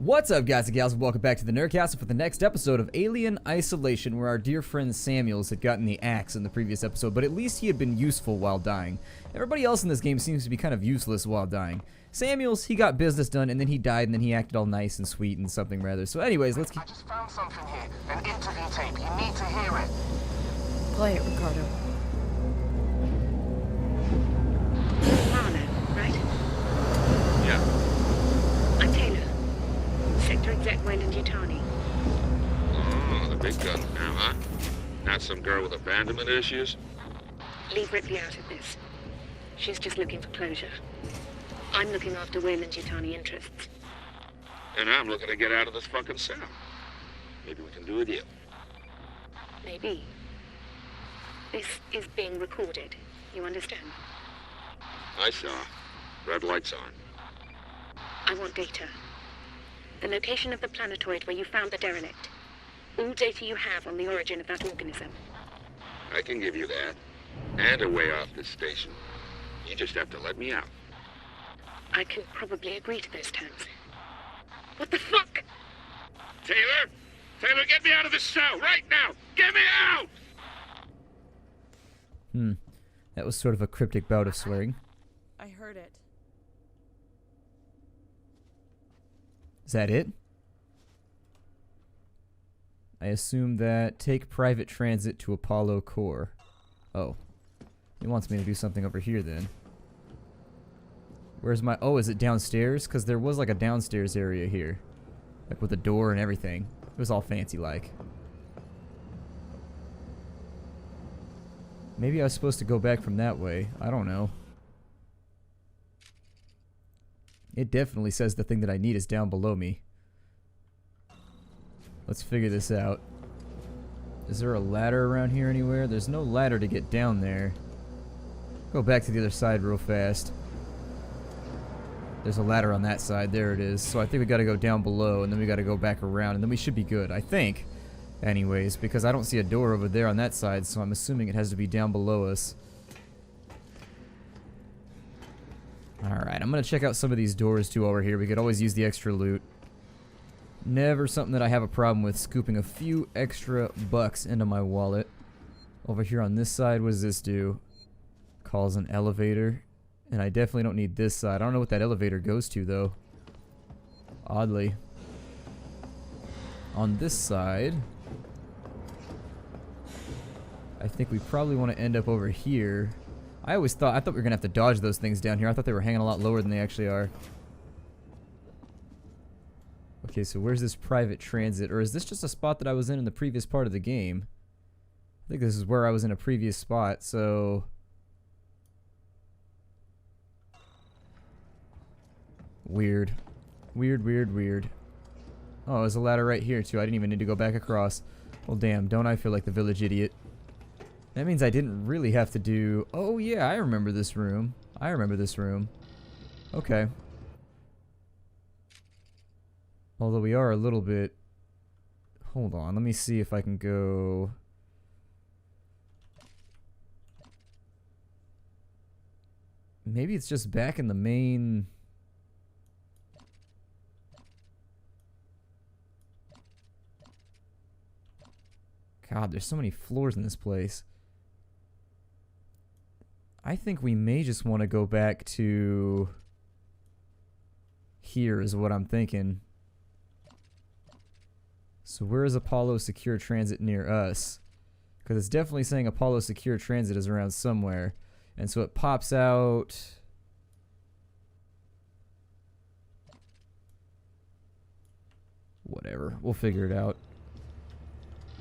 What's up, guys and gals, and welcome back to the Nerdcast for the next episode of Alien Isolation, where our dear friend Samuels had gotten the axe in the previous episode, but at least he had been useful while dying. Everybody else in this game seems to be kind of useless while dying. Samuels, he got business done, and then he died, and then he acted all nice and sweet and something rather. So anyways, let's keep... I just found something here, an interview tape. You need to hear it. Play it, Ricardo. Marlowe, right? Yeah. I'm Taylor. Sector Exec Wayland Yutani. Oh, the big gun now, huh? Not some girl with abandonment issues? Leave Ripley out of this. She's just looking for closure. I'm looking after Wayland Yutani interests. And I'm looking to get out of this fucking cell. Maybe we can do a deal. Maybe. This is being recorded. You understand? I saw. Red lights on. I want data. The location of the planetoid where you found the derelict. All data you have on the origin of that organism. I can give you that. And a way off this station. You just have to let me out. I can probably agree to those terms. What the fuck? Taylor! Taylor, get me out of this cell right now! Get me out! That was sort of a cryptic bout of swearing. I heard it. Is that it? I assume that take private transit to Apollo Core. Oh. He wants me to do something over here then. Where's my... Oh, is it downstairs? Because there was like a downstairs area here. Like with a door and everything. It was all fancy like. Maybe I was supposed to go back from that way. I don't know. It definitely says the thing that I need is down below me. Let's figure this out. Is there a ladder around here anywhere? There's no ladder to get down there. Go back to the other side real fast. There's a ladder on that side. There it is. So I think we gotta go down below, and then we gotta go back around, and then we should be good. I think. Anyways, because I don't see a door over there on that side, so I'm assuming it has to be down below us. Alright, I'm gonna check out some of these doors too over here. We could always use the extra loot. Never something that I have a problem with, scooping a few extra bucks into my wallet. Over here on this side, what does this do? Calls an elevator. And I definitely don't need this side. I don't know what that elevator goes to though. Oddly. On this side, I think we probably want to end up over here. I thought we were gonna have to dodge those things down here. I thought they were hanging a lot lower than they actually are. Okay, so where's this private transit? Or is this just a spot that I was in the previous part of the game? I think this is where I was in a previous spot, so... Weird. Weird, weird, weird. Oh, there's a ladder right here too. I didn't even need to go back across. Well, damn, don't I feel like the village idiot. That means I didn't really have to do... Oh, yeah, I remember this room. I remember this room. Okay. Although we are a little bit... Hold on, let me see if I can go... Maybe it's just back in the main... God, there's so many floors in this place. I think we may just want to go back to... Here is what I'm thinking. So where is Apollo Secure Transit near us? Because it's definitely saying Apollo Secure Transit is around somewhere. And so it pops out... Whatever, we'll figure it out.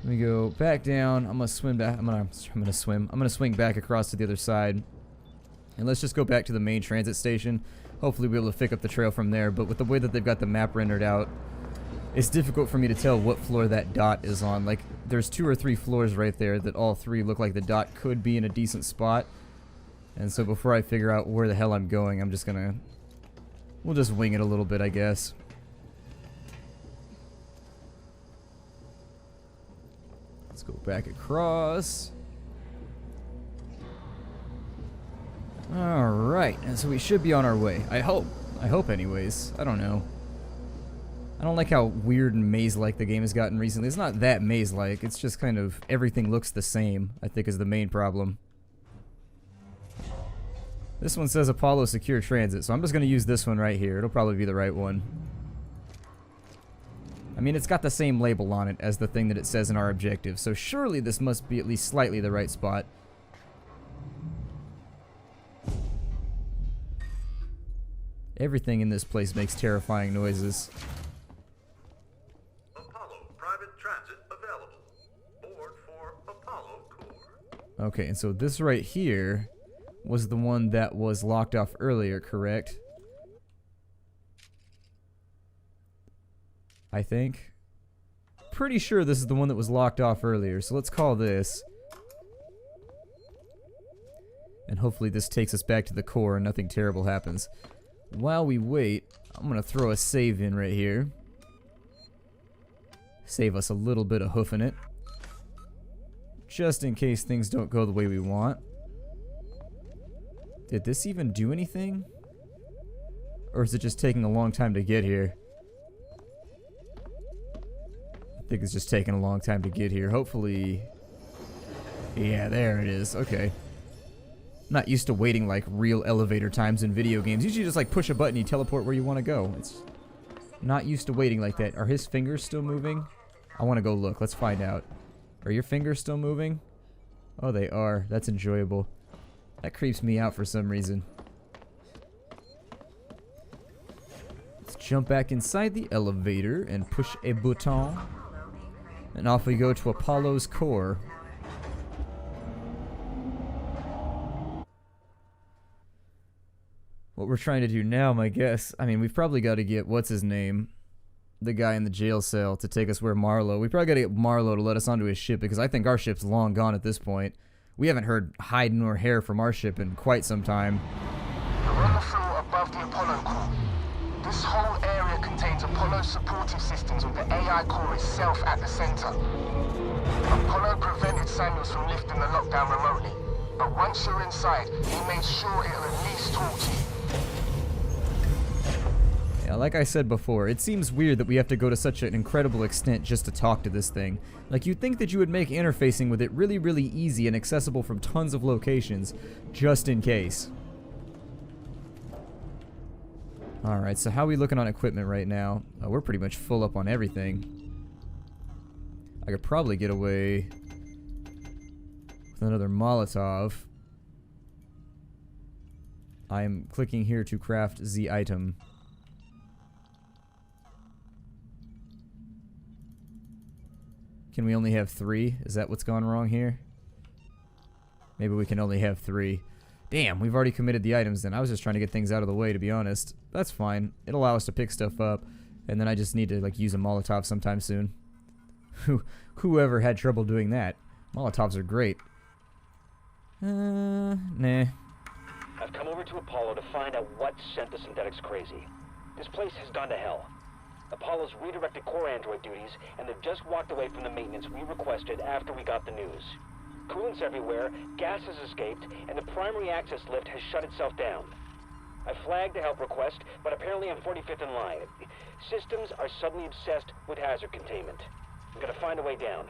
Let me go back down. I'm gonna swim back. I'm gonna swing back across to the other side. And let's just go back to the main transit station. Hopefully we'll be able to pick up the trail from there. But with the way that they've got the map rendered out, it's difficult for me to tell what floor that dot is on. Like, there's 2 or 3 floors right there that all 3 look like the dot could be in a decent spot. And so before I figure out where the hell I'm going, I'm just gonna... We'll just wing it a little bit, I guess. Let's go back across. Alright, and so we should be on our way. I hope. I hope anyways. I don't know. I don't like how weird and maze-like the game has gotten recently. It's not that maze-like. It's just kind of everything looks the same, I think is the main problem. This one says Apollo Secure Transit, so I'm just going to use this one right here. It'll probably be the right one. I mean, it's got the same label on it as the thing that it says in our objective, so surely this must be at least slightly the right spot. Everything in this place makes terrifying noises. Apollo private transit available. Board for Apollo core. Okay, and so this right here was the one that was locked off earlier, correct? I think. Pretty sure this is the one that was locked off earlier, so let's call this. And hopefully this takes us back to the core and nothing terrible happens. While we wait, I'm gonna throw a save in right here. Save us a little bit of hoofing it. Just in case things don't go the way we want. Did this even do anything? Or is it just taking a long time to get here? I think it's just taking a long time to get here. Hopefully... Yeah, there it is. Okay. I'm not used to waiting like real elevator times in video games. Usually just like push a button, you teleport where you want to go. It's not used to waiting like that. Are his fingers still moving? I want to go look. Let's find out. Are your fingers still moving? Oh, they are. That's enjoyable. That creeps me out for some reason. Let's jump back inside the elevator and push a button. And off we go to Apollo's core. What we're trying to do now, my guess, I mean, we've probably got to get, what's his name? The guy in the jail cell to take us where Marlowe. We probably got to get Marlowe to let us onto his ship because I think our ship's long gone at this point. We haven't heard hide nor hair from our ship in quite some time. We're on the floor above the Apollo core. This whole area contains Apollo supportive systems with the AI core itself at the center. Apollo prevented Samuels from lifting the lockdown remotely, but once you're inside, he made sure it'll at least talk to you. Yeah, like I said before, it seems weird that we have to go to such an incredible extent just to talk to this thing. Like, you'd think that you would make interfacing with it really, really easy and accessible from tons of locations, just in case. Alright, so how are we looking on equipment right now? We're pretty much full up on everything. I could probably get away with another Molotov. I am clicking here to craft the item. Can we only have 3? Is that what's gone wrong here? Maybe we can only have 3. Damn, we've already committed the items then. I was just trying to get things out of the way, to be honest. That's fine. It'll allow us to pick stuff up. And then I just need to, like, use a Molotov sometime soon. Whoever had trouble doing that? Molotovs are great. Nah. I've come over to Apollo to find out what sent the synthetics crazy. This place has gone to hell. Apollo's redirected core android duties, and they've just walked away from the maintenance we requested after we got the news. Coolant's everywhere, gas has escaped, and the primary access lift has shut itself down. I flagged a help request, but apparently I'm 45th in line. Systems are suddenly obsessed with hazard containment. I'm gonna find a way down.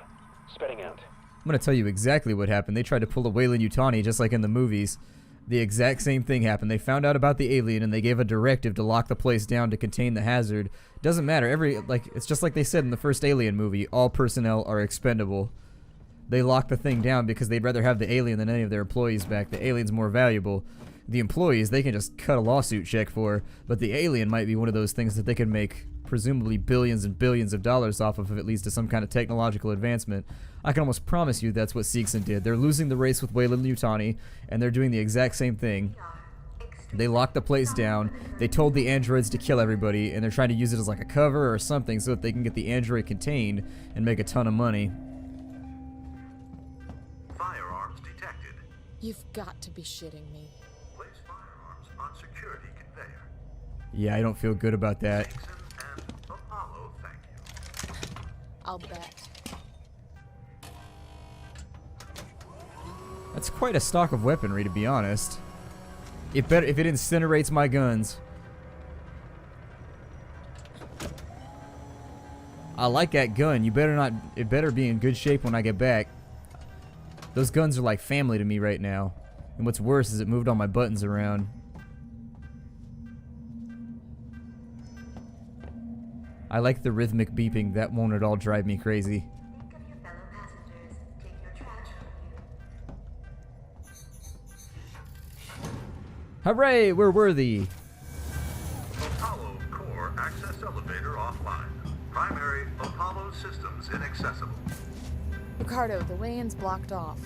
Spitting out. I'm gonna tell you exactly what happened. They tried to pull a Weyland-Yutani just like in the movies. The exact same thing happened. They found out about the alien and they gave a directive to lock the place down to contain the hazard. Doesn't matter. It's just like they said in the first Alien movie. All personnel are expendable. They locked the thing down because they'd rather have the alien than any of their employees back. The alien's more valuable. The employees, they can just cut a lawsuit check for, but the alien might be one of those things that they can make presumably billions and billions of dollars off of if it leads to some kind of technological advancement. I can almost promise you that's what Seegson did. They're losing the race with Weyland-Yutani, and they're doing the exact same thing. They locked the place down, they told the androids to kill everybody, and they're trying to use it as like a cover or something so that they can get the android contained and make a ton of money. Firearms detected. You've got to be shitting me. Place firearms on security conveyor. Yeah, I don't feel good about that. Seegson and Apollo, thank you. I'll bet. That's quite a stock of weaponry, to be honest. It better if it incinerates my guns. I like that gun. You better not. It better be in good shape when I get back. Those guns are like family to me right now. And what's worse is it moved all my buttons around. I like the rhythmic beeping. That won't at all drive me crazy. Think of your fellow passengers. Take your trash with you. Hooray! We're worthy. Apollo core access elevator offline. Primary Apollo systems inaccessible. Ricardo, the way-in's blocked off.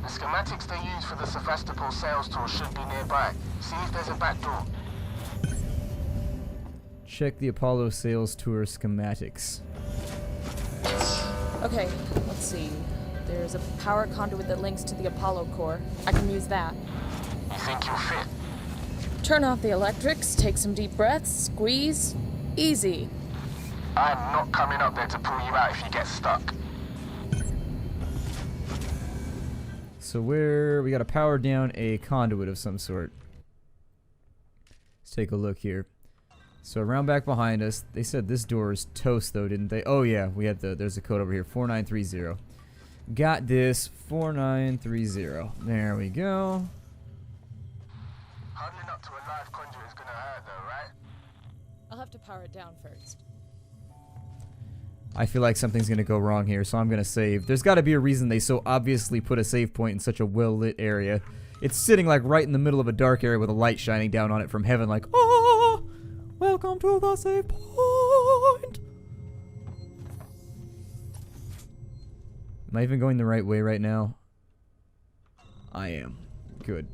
The schematics they use for the Sevastopol sales tour should be nearby. See if there's a back door. Check the Apollo sales tour schematics. Okay, let's see. There's a power conduit that links to the Apollo core. I can use that. You think you'll fit? Turn off the electrics, take some deep breaths, squeeze. Easy. I'm not coming up there to pull you out if you get stuck. So we gotta power down a conduit of some sort. Let's take a look here. So around back behind us, they said this door is toast though, didn't they? Oh yeah, we had there's a code over here, 4930. Got this, 4930. There we go. Huddling up to a live conduit is gonna hurt though, right? I'll have to power it down first. I feel like something's gonna go wrong here, so I'm gonna save. There's gotta be a reason they so obviously put a save point in such a well-lit area. It's sitting like right in the middle of a dark area with a light shining down on it from heaven like, oh, welcome to the save point. Am I even going the right way right now? I am. Good.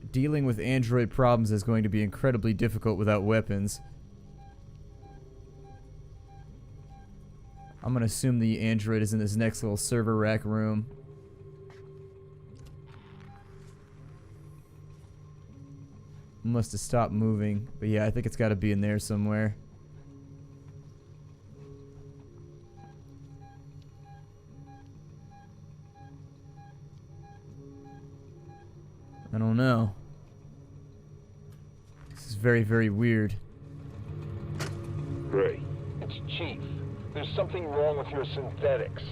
Dealing with android problems is going to be incredibly difficult without weapons. I'm gonna assume the android is in this next little server rack room. Must have stopped moving, but yeah, I think it's got to be in there somewhere. I don't know. This is very, very weird. Ray. It's Chief. There's something wrong with your synthetics.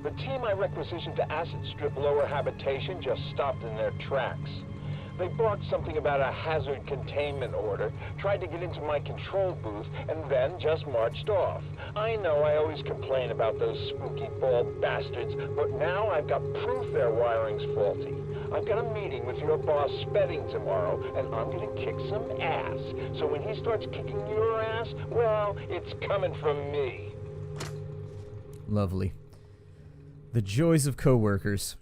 The team I requisitioned to acid strip lower habitation just stopped in their tracks. They barked something about a hazard containment order, tried to get into my control booth, and then just marched off. I know I always complain about those spooky bald bastards, but now I've got proof their wiring's faulty. I've got a meeting with your boss Spedding tomorrow, and I'm gonna kick some ass. So when he starts kicking your ass, well, it's coming from me. Lovely. The joys of coworkers.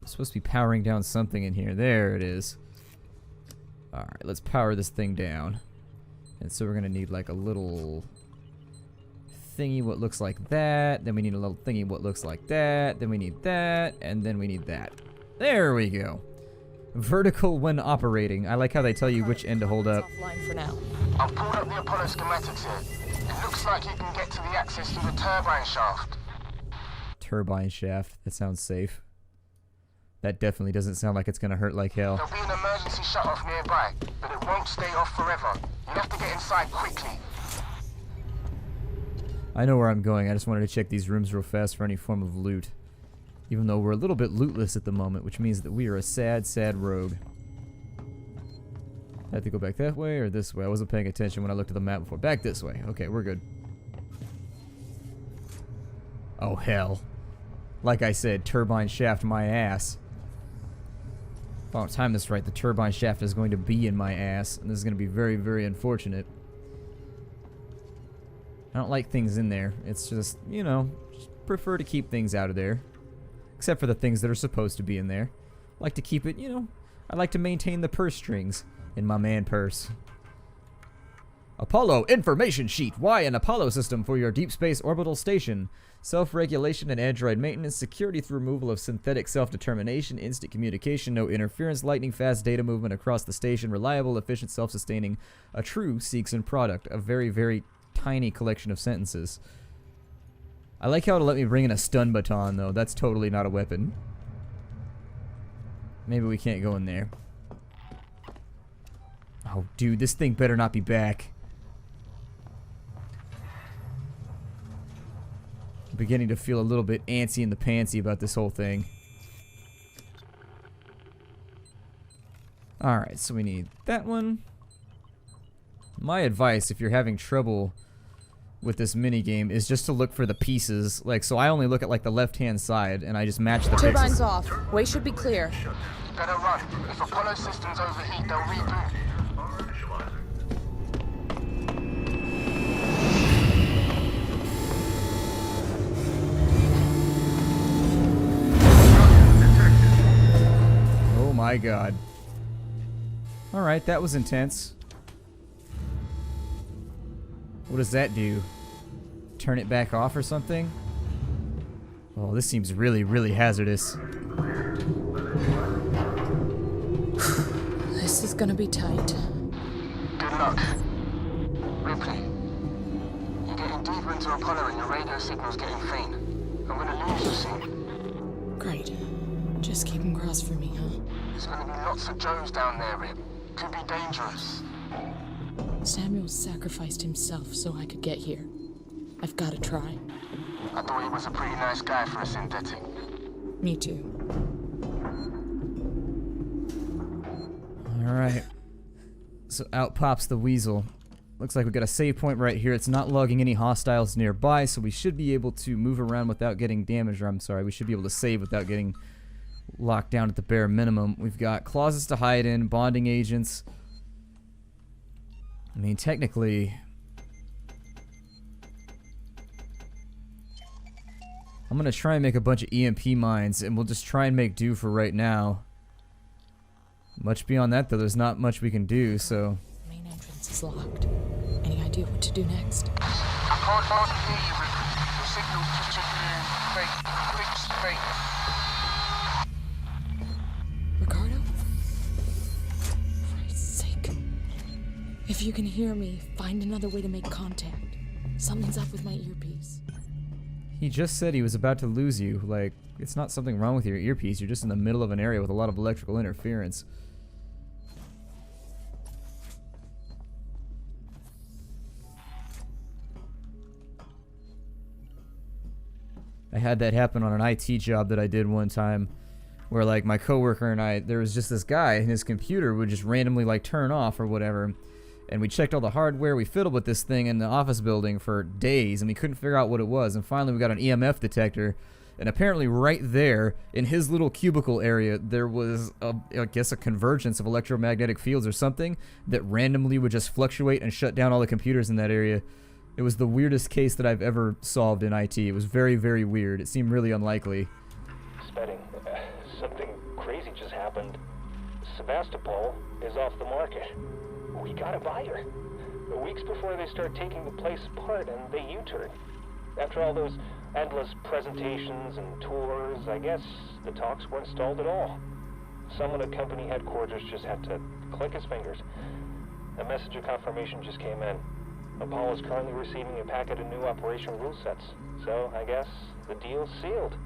I'm supposed to be powering down something in here. There it is. Alright, let's power this thing down. And so we're gonna need like a little thingy what looks like that. Then we need a little thingy what looks like that. Then we need that. And then we need that. There we go. Vertical when operating. I like how they tell you which end to hold up. Offline for now. I've pulled up the Apollo schematics here. It looks like you can get to the access through the turbine shaft. Turbine shaft. That sounds safe. That definitely doesn't sound like it's gonna hurt like hell. There'll be an emergency shut-off nearby, but it won't stay off forever. You'll have to get inside quickly. I know where I'm going. I just wanted to check these rooms real fast for any form of loot. Even though we're a little bit lootless at the moment, which means that we are a sad, sad rogue. I have to go back that way or this way? I wasn't paying attention when I looked at the map before. Back this way. Okay, we're good. Oh, hell. Like I said, turbine shaft my ass. If I don't time this right, the turbine shaft is going to be in my ass, and this is going to be very, very unfortunate. I don't like things in there. It's just, you know, just prefer to keep things out of there. Except for the things that are supposed to be in there. I like to keep it, you know, I like to maintain the purse strings in my man purse. Apollo information sheet. Why an Apollo system for your deep space orbital station. Self-regulation and android maintenance, security through removal of synthetic self-determination, instant communication, no interference, lightning-fast data movement across the station, reliable, efficient, self-sustaining, a true Seegson product. A very, very tiny collection of sentences. I like how it'll let me bring in a stun baton, though. That's totally not a weapon. Maybe we can't go in there. Oh, dude, this thing better not be back. I'm beginning to feel a little bit antsy in the pantsy about this whole thing. Alright, so we need that one. My advice, if you're having trouble with this minigame, is just to look for the pieces. Like, so I only look at, like, the left-hand side, and I just match the Turbines pixels. off. Way should be clear. Better run. If Apollo systems overheat, they'll reboot. Oh my god. Alright, that was intense. What does that do? Turn it back off or something? Oh, this seems really, really hazardous. This is gonna be tight. Good luck. Ripley, you're getting deeper into Apollo and your radio signal's getting faint. I'm gonna lose you soon. Great. Just keep him crossed for me, huh? There's gonna be lots of Joes down there, Rip. Could be dangerous. Samuel sacrificed himself so I could get here. I've gotta try. I thought he was a pretty nice guy for a synthetic. Me too. Alright. So out pops the weasel. Looks like we got a save point right here. It's not logging any hostiles nearby, so we should be able to move around without getting damaged. Or I'm sorry, we should be able to save without getting locked down at the bare minimum. We've got closets to hide in, bonding agents. I mean, technically, I'm gonna try and make a bunch of EMP mines, and we'll just try and make do for right now. Much beyond that, though, there's not much we can do, so... Main entrance is locked. Any idea what to do next? I can't hardly hear you, Ripley. Your signal's just chipping in. Faint. Ricardo? For Christ's sake. If you can hear me, find another way to make contact. Something's up with my earpiece. He just said he was about to lose you. Like, it's not something wrong with your earpiece. You're just in the middle of an area with a lot of electrical interference. I had that happen on an IT job that I did one time, where like my coworker and I, there was just this guy and his computer would just randomly like turn off or whatever, and we checked all the hardware, we fiddled with this thing in the office building for days, and we couldn't figure out what it was, and finally we got an EMF detector, and apparently right there in his little cubicle area there was I guess a convergence of electromagnetic fields or something that randomly would just fluctuate and shut down all the computers in that area. It was the weirdest case that I've ever solved in IT. It was very, very weird. It seemed really unlikely. Spedding. Something crazy just happened. Sebastopol is off the market. We got a buyer. Weeks before they start taking the place apart and they U-turn. After all those endless presentations and tours, I guess the talks weren't stalled at all. Someone at company headquarters just had to click his fingers. A message of confirmation just came in. Apollo is currently receiving a packet of new operation rule sets, so I guess the deal's sealed.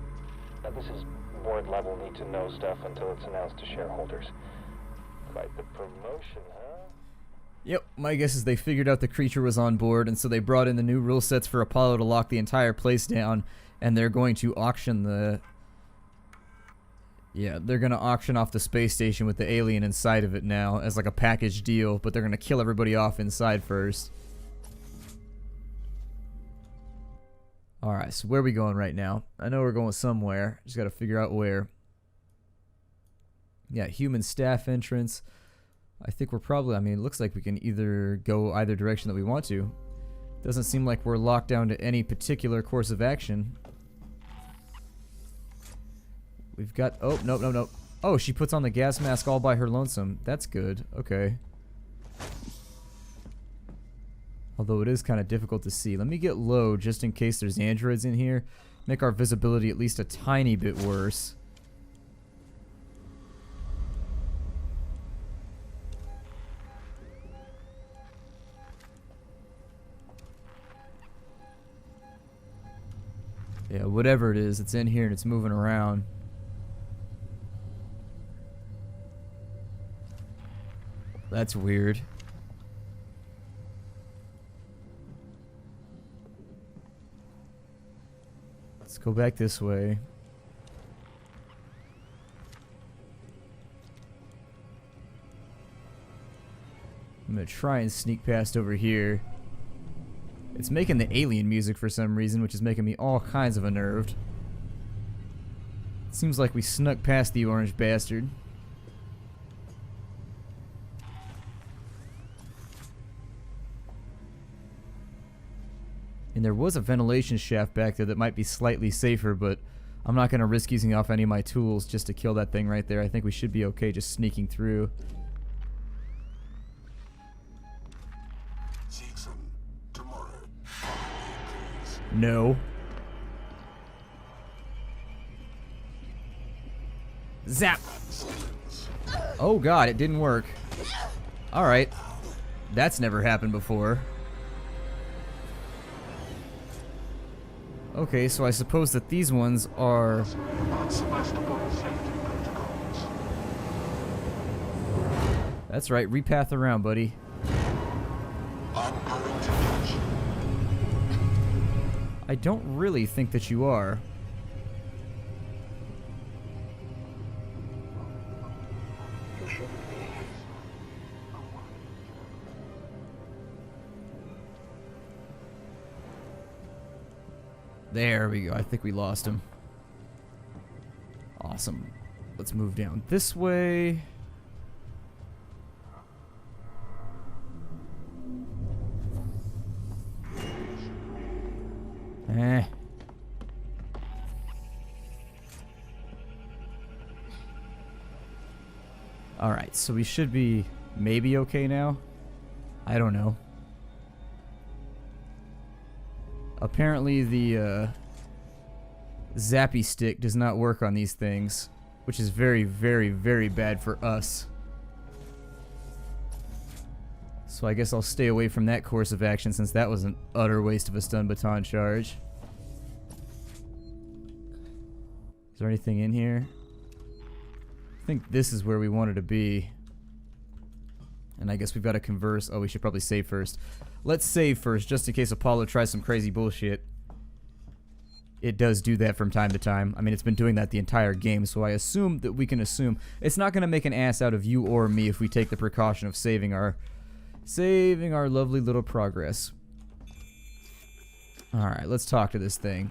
Now this is board level need to know stuff until it's announced to shareholders. Quite the promotion, huh? Yep, my guess is they figured out the creature was on board, and so they brought in the new rule sets for Apollo to lock the entire place down, and they're going to auction the... Yeah, they're going to auction off the space station with the alien inside of it now as like a package deal, but they're going to kill everybody off inside first. Alright, so where are we going right now? I know we're going somewhere. Just gotta figure out where. Yeah, human staff entrance. I think we're probably, I mean, it looks like we can either go either direction that we want to. Doesn't seem like we're locked down to any particular course of action. We've got, oh, nope. Oh, she puts on the gas mask all by her lonesome. That's good, okay. Although it is kind of difficult to see. Let me get low just in case there's androids in here. Make our visibility at least a tiny bit worse. Yeah, whatever it is, it's in here and it's moving around. That's weird. Let's go back this way. I'm gonna try and sneak past over here. It's making the alien music for some reason, which is making me all kinds of unnerved. It seems like we snuck past the orange bastard. And there was a ventilation shaft back there that might be slightly safer, but I'm not going to risk using off any of my tools just to kill that thing right there. I think we should be okay just sneaking through. No. Zap! Oh god, it didn't work. Alright. That's never happened before. Okay, so I suppose that these ones are... That's right, repath around, buddy. I don't really think that you are. There we go. I think we lost him. Awesome. Let's move down this way. Alright, so we should be maybe okay now. I don't know. Apparently the zappy stick does not work on these things, which is very, very, very bad for us. So I guess I'll stay away from that course of action since that was an utter waste of a stun baton charge. Is there anything in here? I think this is where we wanted to be. And I guess we've got to converse. Oh, we should probably save first. Let's save first, just in case Apollo tries some crazy bullshit. It does do that from time to time. I mean, it's been doing that the entire game, so I assume that we can assume it's not going to make an ass out of you or me if we take the precaution of saving our lovely little progress. Alright, let's talk to this thing.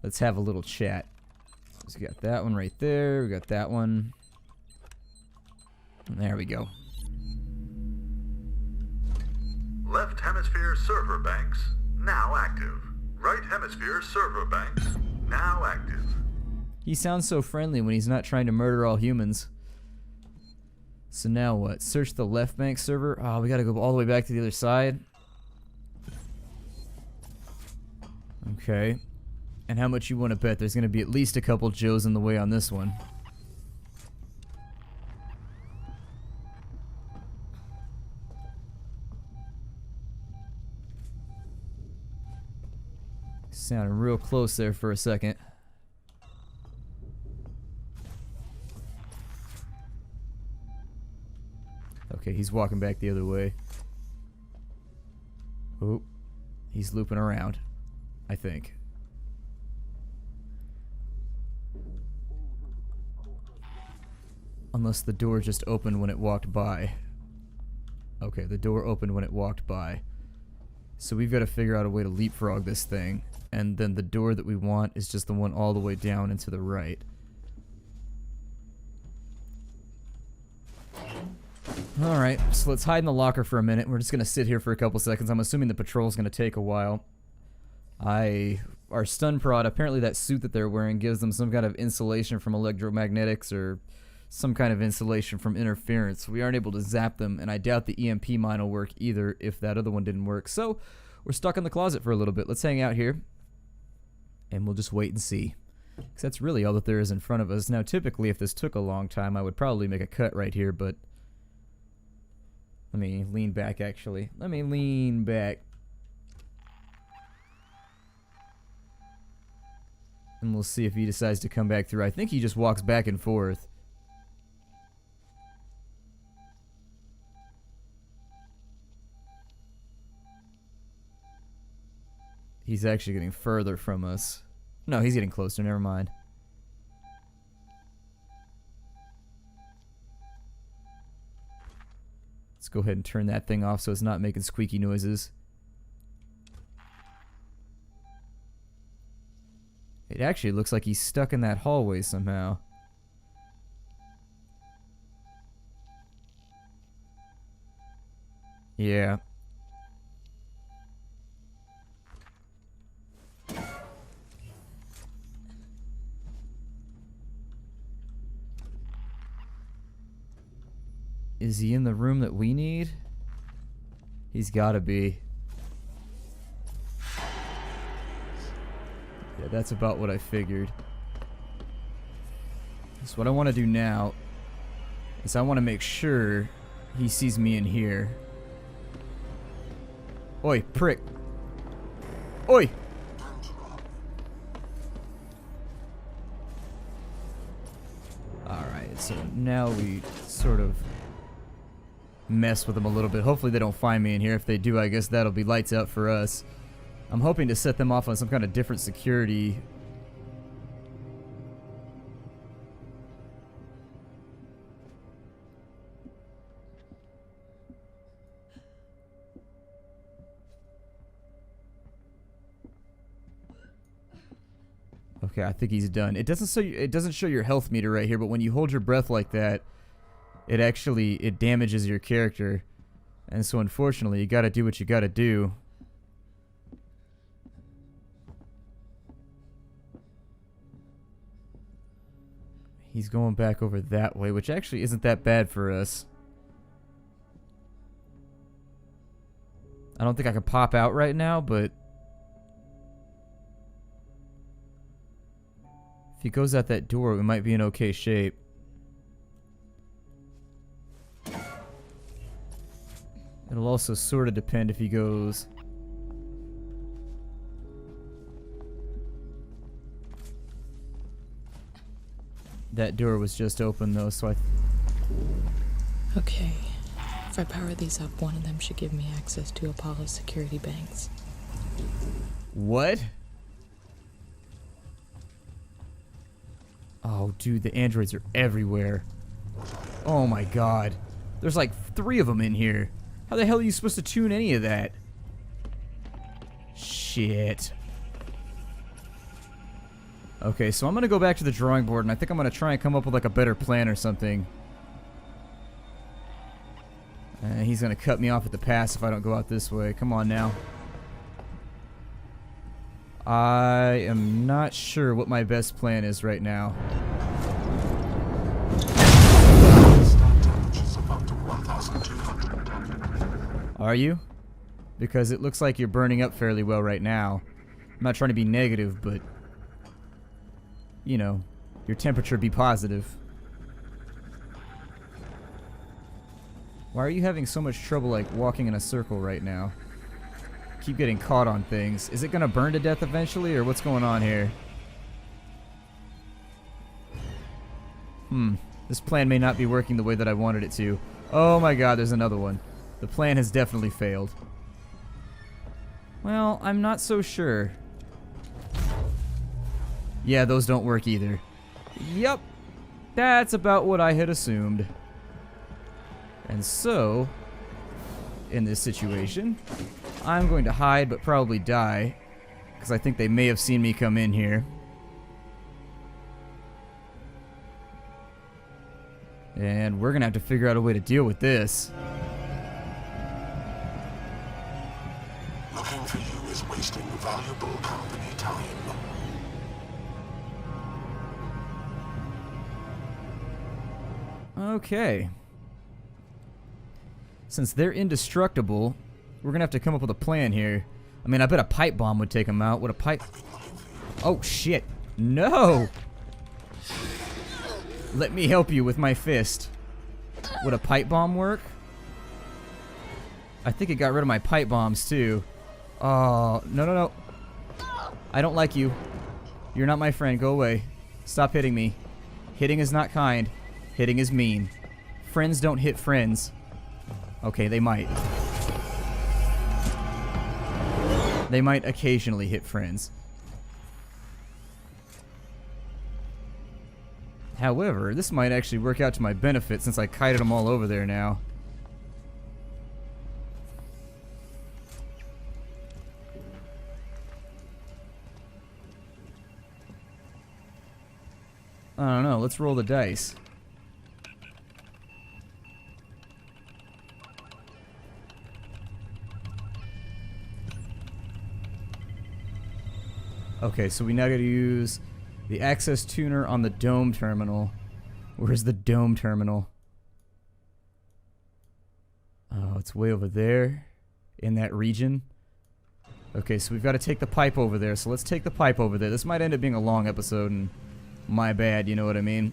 Let's have a little chat. So we got that one right there. We got that one. And there we go. Left hemisphere server banks now active. Right hemisphere server banks now active. He sounds so friendly when he's not trying to murder all humans. So now what? Search the left bank server? Oh, we gotta go all the way back to the other side. Okay. And how much you want to bet there's gonna be at least a couple Joes in the way on this one? Sounding real close there for a second. Okay, he's walking back the other way. Oh, he's looping around, I think. Unless the door just opened when it walked by. Okay, the door opened when it walked by. So we've got to figure out a way to leapfrog this thing. And then the door that we want is just the one all the way down and to the right. Alright, so let's hide in the locker for a minute. We're just going to sit here for a couple seconds. I'm assuming the patrol's going to take a while. Our stun prod, apparently that suit that they're wearing gives them some kind of insulation from electromagnetics or some kind of insulation from interference. We aren't able to zap them, and I doubt the EMP mine will work either if that other one didn't work. So, we're stuck in the closet for a little bit. Let's hang out here, and we'll just wait and see. Because that's really all that there is in front of us. Now, typically, if this took a long time, I would probably make a cut right here, but... Let me lean back, actually. Let me lean back. And we'll see if he decides to come back through. I think he just walks back and forth. He's actually getting further from us. No, he's getting closer. Never mind. Let's go ahead and turn that thing off so it's not making squeaky noises. It actually looks like he's stuck in that hallway somehow. Yeah. Is he in the room that we need? He's gotta be. Yeah, that's about what I figured. So what I want to do now is I want to make sure he sees me in here. Oi, prick. Oi! Alright, so now we sort of mess with them a little bit. Hopefully they don't find me in here. If they do, I guess that'll be lights out for us. I'm hoping to set them off on some kind of different security. Okay, I think he's done. It doesn't show your health meter right here, but when you hold your breath like that, it damages your character. And so unfortunately, you got to do what you got to do. He's going back over that way, which actually isn't that bad for us. I don't think I can pop out right now, but if he goes out that door, we might be in okay shape. It'll also sort of depend if he goes... That door was just open though, so Okay. If I power these up, one of them should give me access to Apollo's security banks. What? Oh, dude, the androids are everywhere. Oh my god. There's like 3 of them in here. How the hell are you supposed to tune any of that? Shit. Okay, so I'm gonna go back to the drawing board, and I think I'm gonna try and come up with like a better plan or something. He's gonna cut me off at the pass if I don't go out this way. Come on now. I am not sure what my best plan is right now. Are you? Because it looks like you're burning up fairly well right now. I'm not trying to be negative, but you know, your temperature be positive. Why are you having so much trouble like walking in a circle right now? Keep getting caught on things. Is it gonna burn to death eventually, or what's going on here? This plan may not be working the way that I wanted it to. Oh my god, there's another one. The plan has definitely failed. Well, I'm not so sure. Yeah, those don't work either. Yep. That's about what I had assumed. And so, in this situation, I'm going to hide but probably die, because I think they may have seen me come in here. And we're going to have to figure out a way to deal with this. Looking for you is wasting valuable company time. Okay. Since they're indestructible, we're gonna have to come up with a plan here. I mean, I bet a pipe bomb would take them out. Would a pipe... Oh, shit. No! Let me help you with my fist. Would a pipe bomb work? I think it got rid of my pipe bombs, too. Oh, no, no, no. I don't like you. You're not my friend. Go away. Stop hitting me. Hitting is not kind. Hitting is mean. Friends don't hit friends. Okay, they might. They might occasionally hit friends. However, this might actually work out to my benefit since I kited them all over there now. I don't know. Let's roll the dice. Okay, so we now got to use the access tuner on the dome terminal. Where's the dome terminal? Oh, it's way over there in that region. Okay, so we've got to take the pipe over there. So let's take the pipe over there. This might end up being a long episode, and my bad, you know what I mean?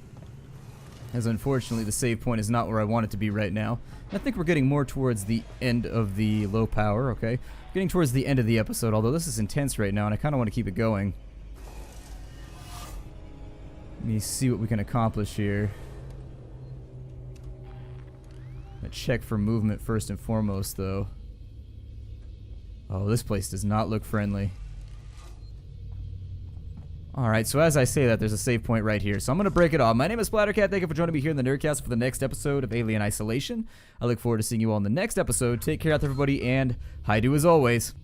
As unfortunately, the save point is not where I want it to be right now. I think we're getting more towards the end of the low power, okay? Getting towards the end of the episode, although this is intense right now, and I kind of want to keep it going. Let me see what we can accomplish here. A check for movement first and foremost, though. Oh, this place does not look friendly. Alright, so as I say that, there's a save point right here. So I'm going to break it off. My name is Splattercat. Thank you for joining me here in the Nerdcast for the next episode of Alien Isolation. I look forward to seeing you all in the next episode. Take care out there, everybody, and hi-do as always.